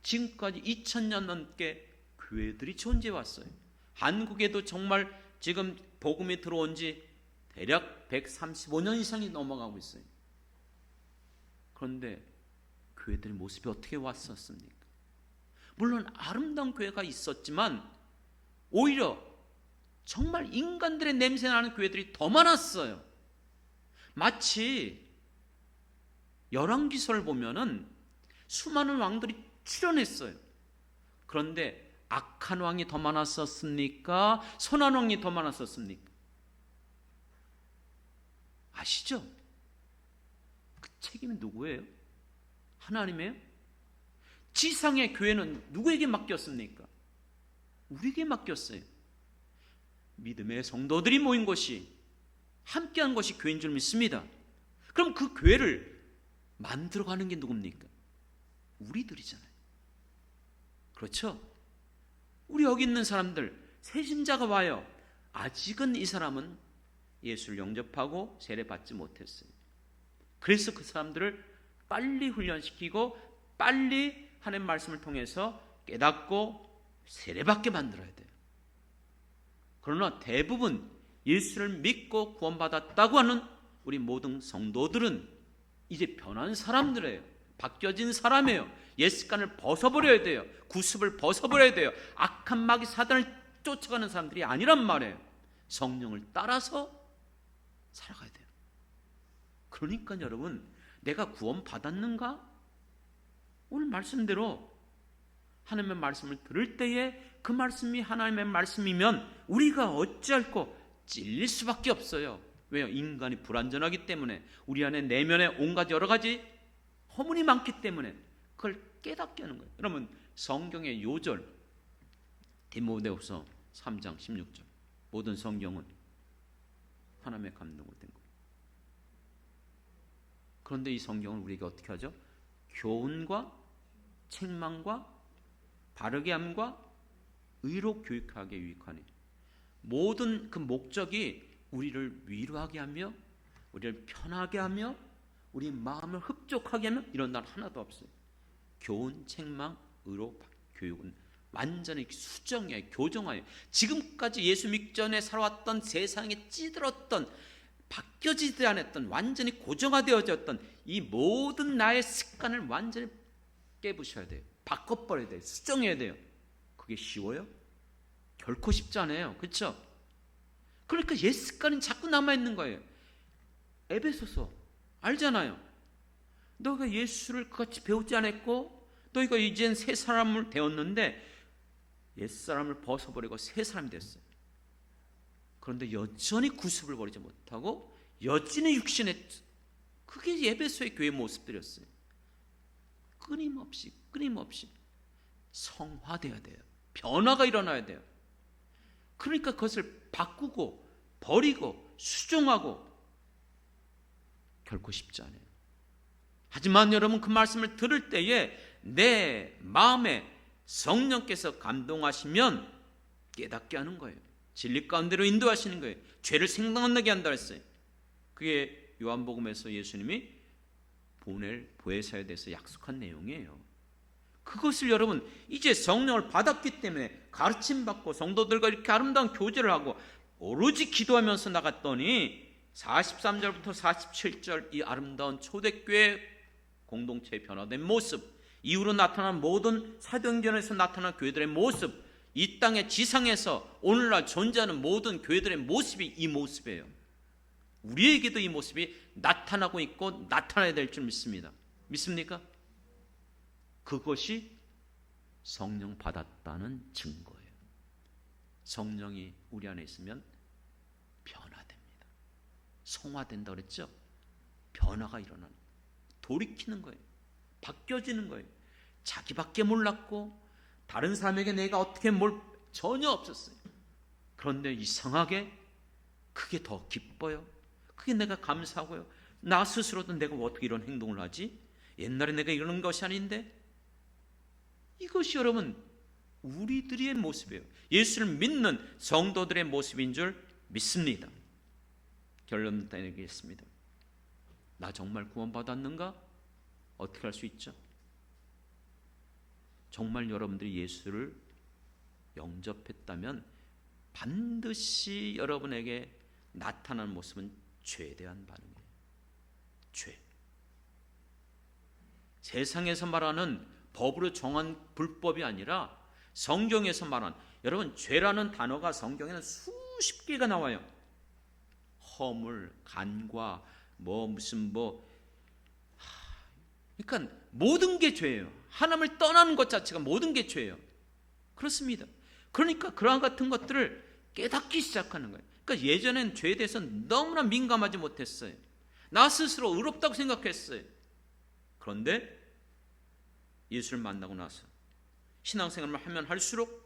지금까지 2000년 넘게 교회들이 존재해 왔어요. 한국에도 정말 지금 복음이 들어온 지 대략 135년 이상이 넘어가고 있어요. 그런데 교회들의 모습이 어떻게 왔었습니까? 물론 아름다운 교회가 있었지만 오히려 정말 인간들의 냄새나는 교회들이 더 많았어요. 마치 열왕기서를 보면은 수많은 왕들이 출현했어요. 그런데 악한 왕이 더 많았었습니까? 선한 왕이 더 많았었습니까? 아시죠? 그 책임이 누구예요? 하나님이에요? 지상의 교회는 누구에게 맡겼습니까? 우리에게 맡겼어요. 믿음의 성도들이 모인 것이, 함께한 것이 교회인 줄 믿습니다. 그럼 그 교회를 만들어가는 게 누굽니까? 우리들이잖아요. 그렇죠? 우리 여기 있는 사람들, 새신자가 와요. 아직은 이 사람은 예수를 영접하고 세례받지 못했어요. 그래서 그 사람들을 빨리 훈련시키고 빨리 하나님의 말씀을 통해서 깨닫고 세례받게 만들어야 돼요. 그러나 대부분 예수를 믿고 구원받았다고 하는 우리 모든 성도들은 이제 변한 사람들이에요. 바뀌어진 사람이에요. 옛 습관을 벗어버려야 돼요. 구습을 벗어버려야 돼요. 악한 마귀 사단을 쫓아가는 사람들이 아니란 말이에요. 성령을 따라서 살아가야 돼요. 그러니까 여러분, 내가 구원받았는가? 오늘 말씀대로 하나님의 말씀을 들을 때에 그 말씀이 하나님의 말씀이면 우리가 어찌할꼬 찔릴 수밖에 없어요. 왜요? 인간이 불완전하기 때문에, 우리 안에 내면에 온갖 여러 가지 허물이 많기 때문에 그걸 깨닫게 하는 거예요. 여러분, 성경의 요절 디모데후서 3장 16절, 모든 성경은 하나님의 감동으로 된 거예요. 그런데 이 성경을 우리가 어떻게 하죠? 교훈과 책망과 바르게 함과 의로 교육하게 유익하니, 모든 그 목적이 우리를 위로하게 하며 우리를 편하게 하며 우리 마음을 흡족하게 하며, 이런 날 하나도 없어요. 교훈, 책망, 의로 교육은 완전히 수정이에요. 교정하여요. 지금까지 예수 믿기 전에 살아왔던 세상에 찌들었던, 바뀌어지지 않았던, 완전히 고정화되어졌던 이 모든 나의 습관을 완전히 깨부셔야 돼요. 바꿔버려야 돼요. 수정해야 돼요. 그게 쉬워요? 결코 쉽지 않아요. 그렇죠? 그러니까 옛 습관이 자꾸 남아있는 거예요. 에베소서 알잖아요. 너가 예수를 그같이 배우지 않았고 너희가 이젠 새 사람을 되었는데 옛사람을 벗어버리고 새 사람이 됐어요. 그런데 여전히 구습을 버리지 못하고 여전히 육신에, 그게 에베소의 교회 모습들이었어요. 끊임없이 성화되어야 돼요. 변화가 일어나야 돼요. 그러니까 그것을 바꾸고 버리고 수정하고 결코 쉽지 않아요. 하지만 여러분, 그 말씀을 들을 때에 내 마음에 성령께서 감동하시면 깨닫게 하는 거예요. 진리 가운데로 인도하시는 거예요. 죄를 생각나게 한다 했어요. 그게 요한복음에서 예수님이 보낼 보혜사에 대해서 약속한 내용이에요. 그것을 여러분, 이제 성령을 받았기 때문에 가르침받고 성도들과 이렇게 아름다운 교제를 하고 오로지 기도하면서 나갔더니 43절부터 47절 이 아름다운 초대교회 공동체의 변화된 모습, 이후로 나타난 모든 사도행전에서 나타난 교회들의 모습, 이 땅의 지상에서 오늘날 존재하는 모든 교회들의 모습이 이 모습이에요. 우리에게도 이 모습이 나타나고 있고 나타나야 될 줄 믿습니다. 믿습니까? 그것이 성령 받았다는 증거예요. 성령이 우리 안에 있으면 변화됩니다. 성화된다 그랬죠? 변화가 일어나는 거예요. 돌이키는 거예요. 바뀌어지는 거예요. 자기밖에 몰랐고 다른 사람에게 내가 어떻게 전혀 없었어요. 그런데 이상하게 그게 더 기뻐요. 그게 내가 감사하고요. 나 스스로도 내가 어떻게 이런 행동을 하지? 옛날에 내가 이러는 것이 아닌데? 이것이 여러분 우리들의 모습이에요. 예수를 믿는 성도들의 모습인 줄 믿습니다. 결론 내리겠습니다. 나 정말 구원받았는가? 어떻게 할 수 있죠? 정말 여러분들이 예수를 영접했다면 반드시 여러분에게 나타난 모습은 죄에 대한 반응이에요. 죄. 세상에서 말하는 법으로 정한 불법이 아니라 성경에서 말하는, 여러분 죄라는 단어가 성경에는 수십 개가 나와요. 허물, 간과 그러니까 모든 게 죄예요. 하나님을 떠나는 것 자체가 모든 게 죄예요. 그렇습니다. 그러니까 그러한 같은 것들을 깨닫기 시작하는 거예요. 그러니까 예전엔 죄에 대해서 너무나 민감하지 못했어요. 나 스스로 의롭다고 생각했어요. 그런데 예수를 만나고 나서 신앙생활을 하면 할수록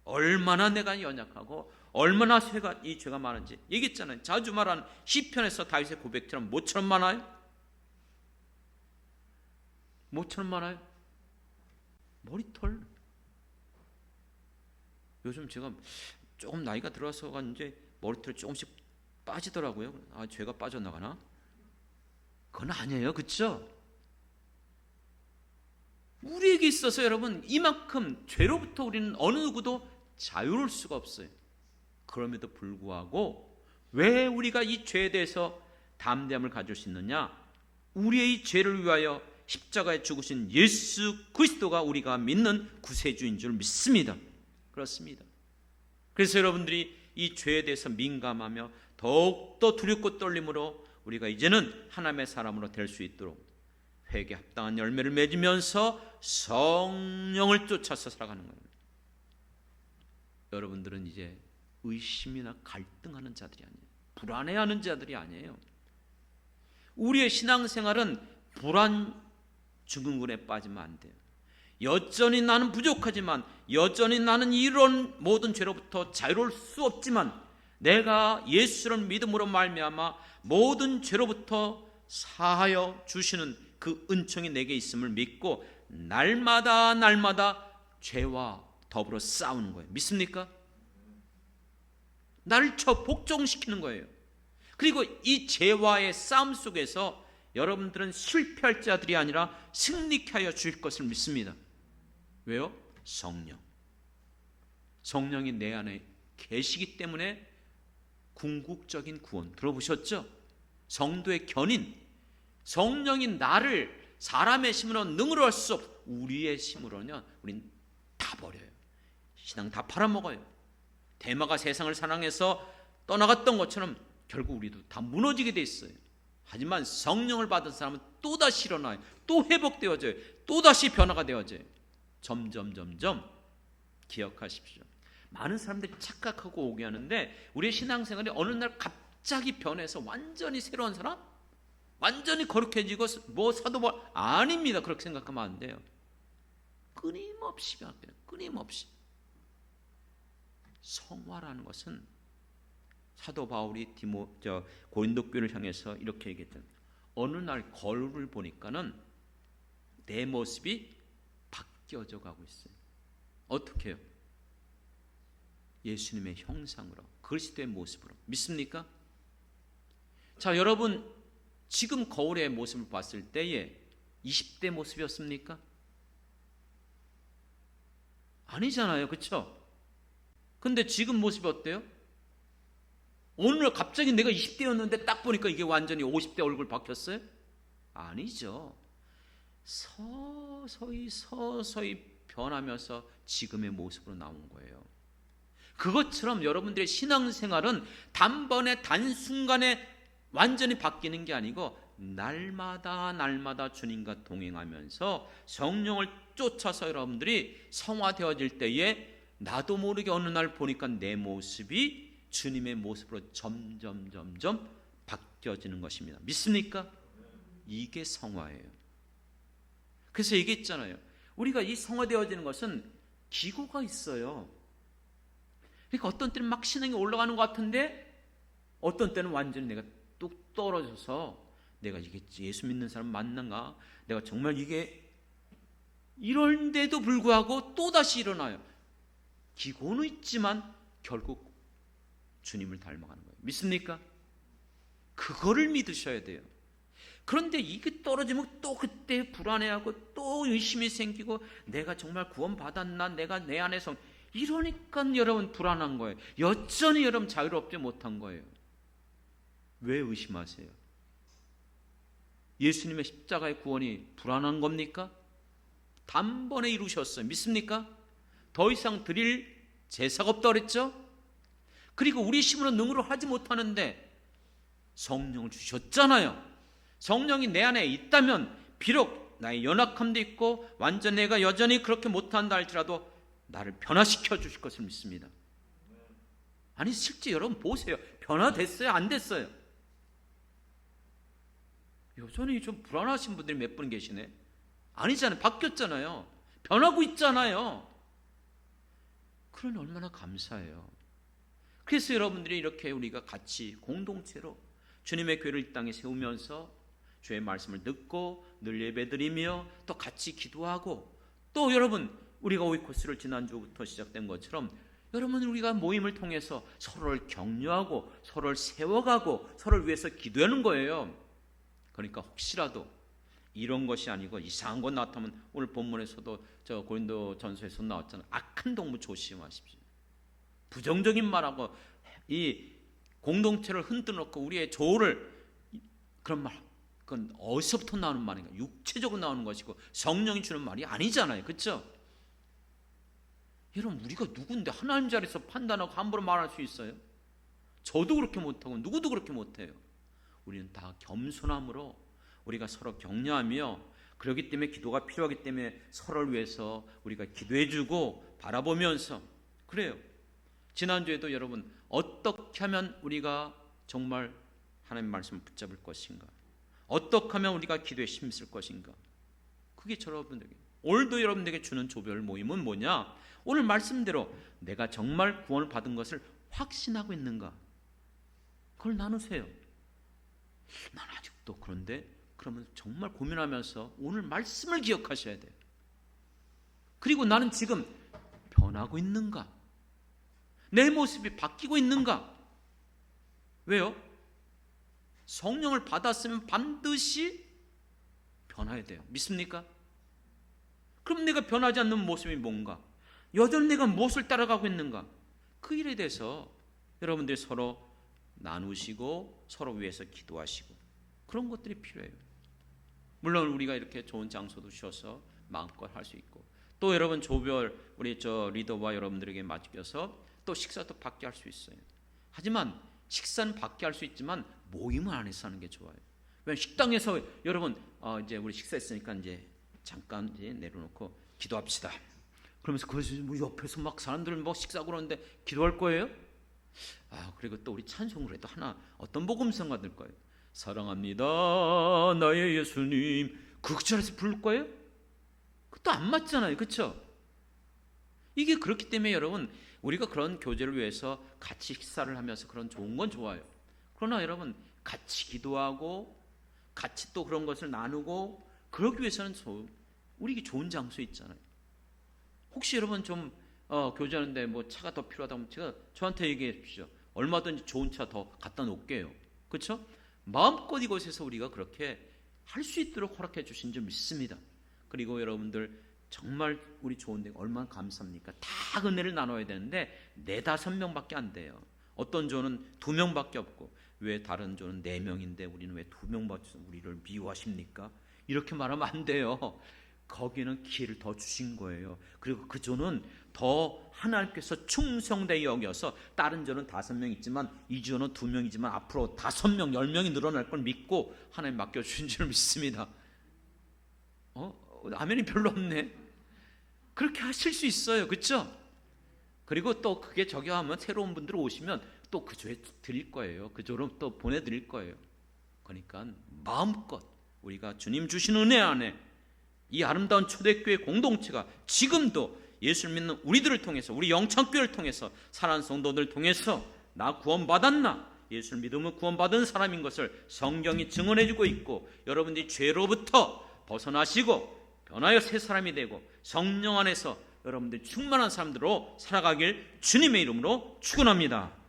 얼마나 내가 연약하고 얼마나 이 죄가 많은지 얘기했잖아요. 자주 말하는 시편에서 다윗의 고백처럼 뭐처럼 많아요? 뭐처럼 많아요? 머리털. 요즘 제가 조금 나이가 들어서가 이제 머리털이 조금씩 빠지더라고요. 아, 죄가 빠져나가나? 그건 아니에요. 그렇죠? 우리에게 있어서 여러분 이만큼 죄로부터 우리는 어느 누구도 자유로울 수가 없어요. 그럼에도 불구하고 왜 우리가 이 죄에 대해서 담대함을 가질 수 있느냐? 우리의 이 죄를 위하여 십자가에 죽으신 예수 그리스도가 우리가 믿는 구세주인 줄 믿습니다. 그렇습니다. 그래서 여러분들이 이 죄에 대해서 민감하며 더욱더 두렵고 떨림으로 우리가 이제는 하나님의 사람으로 될 수 있도록 회개에 합당한 열매를 맺으면서 성령을 쫓아서 살아가는 겁니다. 여러분들은 이제 의심이나 갈등하는 자들이 아니에요. 불안해하는 자들이 아니에요. 우리의 신앙생활은 불안 증후군에 빠지면 안 돼요. 여전히 나는 부족하지만, 여전히 나는 이런 모든 죄로부터 자유로울 수 없지만, 내가 예수를 믿음으로 말미암아 모든 죄로부터 사하여 주시는 그 은총이 내게 있음을 믿고 날마다 죄와 더불어 싸우는 거예요. 믿습니까? 나를 복종시키는 거예요. 그리고 이 죄와의 싸움 속에서 여러분들은 실패할 자들이 아니라 승리케 하여 주실 것을 믿습니다. 왜요? 성령이 내 안에 계시기 때문에 궁극적인 구원 들어보셨죠? 성도의 견인, 성령이 나를 사람의 힘으로 능으로 할 수 없어. 우리의 힘으로는 우린 다 버려요. 신앙 다 팔아먹어요. 데마가 세상을 사랑해서 떠나갔던 것처럼 결국 우리도 다 무너지게 돼 있어요. 하지만 성령을 받은 사람은 또다시 일어나요. 또 회복되어져요. 또다시 변화가 되어져요. 점점 기억하십시오. 많은 사람들이 착각하고 오게 하는데 우리의 신앙생활이 어느 날 갑자기 변해서 완전히 새로운 사람? 완전히 거룩해지고 뭐 사도바 아닙니다. 그렇게 생각하면 안 돼요. 끊임없이 변해요. 끊임없이. 성화라는 것은 사도 바울이 고린도 교회를 향해서 이렇게 얘기했잖아요. 어느 날 거울을 보니까는 내 모습이 바뀌어져 가고 있어요. 어떻게 해요? 예수님의 형상으로, 그리스도의 모습으로. 믿습니까? 자, 여러분 지금 거울의 모습을 봤을 때에 20대 모습이었습니까? 아니잖아요. 그렇죠? 근데 지금 모습이 어때요? 오늘 갑자기 내가 20대였는데 딱 보니까 이게 완전히 50대 얼굴 바뀌었어요? 아니죠. 서서히 변하면서 지금의 모습으로 나온 거예요. 그것처럼 여러분들의 신앙생활은 단번에 단순간에 완전히 바뀌는 게 아니고 날마다 주님과 동행하면서 성령을 쫓아서 여러분들이 성화되어질 때에 나도 모르게 어느 날 보니까 내 모습이 주님의 모습으로 점점 바뀌어지는 것입니다. 믿습니까? 이게 성화예요. 그래서 얘기했잖아요. 우리가 이 성화되어지는 것은 기고가 있어요. 그러니까 어떤 때는 막 신앙이 올라가는 것 같은데 어떤 때는 완전히 내가 뚝 떨어져서 내가 이게 예수 믿는 사람 맞는가? 내가 정말 이게 이런데도 불구하고 또다시 일어나요. 기고는 있지만 결국 주님을 닮아가는 거예요. 믿습니까? 그거를 믿으셔야 돼요. 그런데 이게 떨어지면 또 그때 불안해하고 또 의심이 생기고 내가 정말 구원받았나? 내가 내 안에서 이러니까 여러분 불안한 거예요. 여전히 여러분 자유롭지 못한 거예요. 왜 의심하세요? 예수님의 십자가의 구원이 불안한 겁니까? 단번에 이루셨어요. 믿습니까? 더 이상 드릴 제사가 없다고 그랬죠? 그리고 우리 힘으로 능으로 하지 못하는데 성령을 주셨잖아요. 성령이 내 안에 있다면 비록 나의 연약함도 있고 완전 내가 여전히 그렇게 못한다 할지라도 나를 변화시켜 주실 것을 믿습니다. 아니 실제 여러분 보세요. 변화됐어요? 안 됐어요? 여전히 좀 불안하신 분들이 몇 분 계시네. 아니잖아요. 바뀌었잖아요. 변하고 있잖아요. 그러니 얼마나 감사해요. 그래서 여러분들이 이렇게 우리가 같이 공동체로 주님의 교회를 이 땅에 세우면서 주의 말씀을 듣고 늘 예배드리며 또 같이 기도하고 또 여러분 우리가 오이코스를 지난주부터 시작된 것처럼 여러분, 우리가 모임을 통해서 서로를 격려하고 서로를 세워가고 서로를 위해서 기도하는 거예요. 그러니까 혹시라도 이런 것이 아니고 이상한 것 나타나면, 오늘 본문에서도 저 고린도전서에서 나왔잖아요. 악한 동무 조심하십시오. 부정적인 말하고 이 공동체를 흔들어놓고 우리의 조를, 그런 말, 그건 어디서부터 나오는 말인가? 육체적으로 나오는 것이고 성령이 주는 말이 아니잖아요. 그렇죠? 여러분, 우리가 누군데 하나님 자리에서 판단하고 함부로 말할 수 있어요? 저도 그렇게 못하고 누구도 그렇게 못해요. 우리는 다 겸손함으로 우리가 서로 격려하며, 그렇기 때문에 기도가 필요하기 때문에 서로를 위해서 우리가 기도해주고 바라보면서, 그래요. 지난주에도 여러분, 어떻게 하면 우리가 정말 하나님 말씀을 붙잡을 것인가, 어떻게 하면 우리가 기도에 힘쓸 것인가, 그게 여러분들에게, 오늘도 여러분들에게 주는 조별 모임은 뭐냐? 오늘 말씀대로 내가 정말 구원을 받은 것을 확신하고 있는가, 그걸 나누세요. 난 아직도 그런데, 그러면 정말 고민하면서 오늘 말씀을 기억하셔야 돼요. 그리고 나는 지금 변하고 있는가, 내 모습이 바뀌고 있는가. 왜요? 성령을 받았으면 반드시 변해야 돼요. 믿습니까? 그럼 내가 변하지 않는 모습이 뭔가, 여전히 내가 무엇을 따라가고 있는가, 그 일에 대해서 여러분들이 서로 나누시고 서로 위해서 기도하시고, 그런 것들이 필요해요. 물론 우리가 이렇게 좋은 장소도 주셔서 마음껏 할 수 있고, 또 여러분 조별 우리 리더와 여러분들에게 맡겨서 또 식사도 밖에 할 수 있어요. 하지만 식사는 밖에 할 수 있지만 모임을 안에서 하는 게 좋아요. 왜냐하면 식당에서 여러분 이제 우리 식사했으니까 이제 잠깐 이제 내려놓고 기도합시다. 그러면서 거기서 우리 옆에서 막 사람들 뭐 식사하고 그러는데 기도할 거예요? 그리고 또 우리 찬송을 해도 하나 어떤 복음성가 들 거예요. 사랑합니다 나의 예수님, 그 자리에서 부를 거예요? 그것도 안 맞잖아요. 그렇죠? 이게 그렇기 때문에 여러분, 우리가 그런 교제를 위해서 같이 식사를 하면서 그런 좋은 건 좋아요. 그러나 여러분, 같이 기도하고 같이 또 그런 것을 나누고 그러기 위해서는 우리에게 좋은 장소 있잖아요. 혹시 여러분 좀 교제하는데 뭐 차가 더 필요하다면 저한테 얘기해 주십시오. 얼마든지 좋은 차 더 갖다 놓을게요. 그렇죠? 마음껏 이곳에서 우리가 그렇게 할 수 있도록 허락해 주신 줄 믿습니다. 그리고 여러분들 정말 우리 좋은 데가 얼마나 감사합니까? 다 은혜를 나눠야 되는데 4-5명밖에 안 돼요. 어떤 조는 2명밖에 없고, 왜 다른 조는 4명인데 우리는 왜 2명밖에 우리를 미워하십니까? 이렇게 말하면 안 돼요. 거기는 기회를 더 주신 거예요. 그리고 그 조는 더 하나님께서 충성되게 여겨서, 다른 조는 5명 있지만 이 조는 2명이지만 앞으로 5명, 10명이 늘어날 걸 믿고 하나님 맡겨주신 줄 믿습니다. 아멘이 별로 없네. 그렇게 하실 수 있어요. 그렇죠? 그리고 또 그게 적용하면 새로운 분들 오시면 또 그 조에 드릴 거예요. 그 조로 또 보내드릴 거예요. 그러니까 마음껏 우리가 주님 주신 은혜 안에 이 아름다운 초대교회 공동체가 지금도 예수를 믿는 우리들을 통해서, 우리 영창교회를 통해서, 사랑하는 성도들을 통해서 나 구원받았나, 예수를 믿으면 구원받은 사람인 것을 성경이 증언해주고 있고, 여러분들이 죄로부터 벗어나시고 변하여 새 사람이 되고 성령 안에서 여러분들이 충만한 사람들로 살아가길 주님의 이름으로 축원합니다.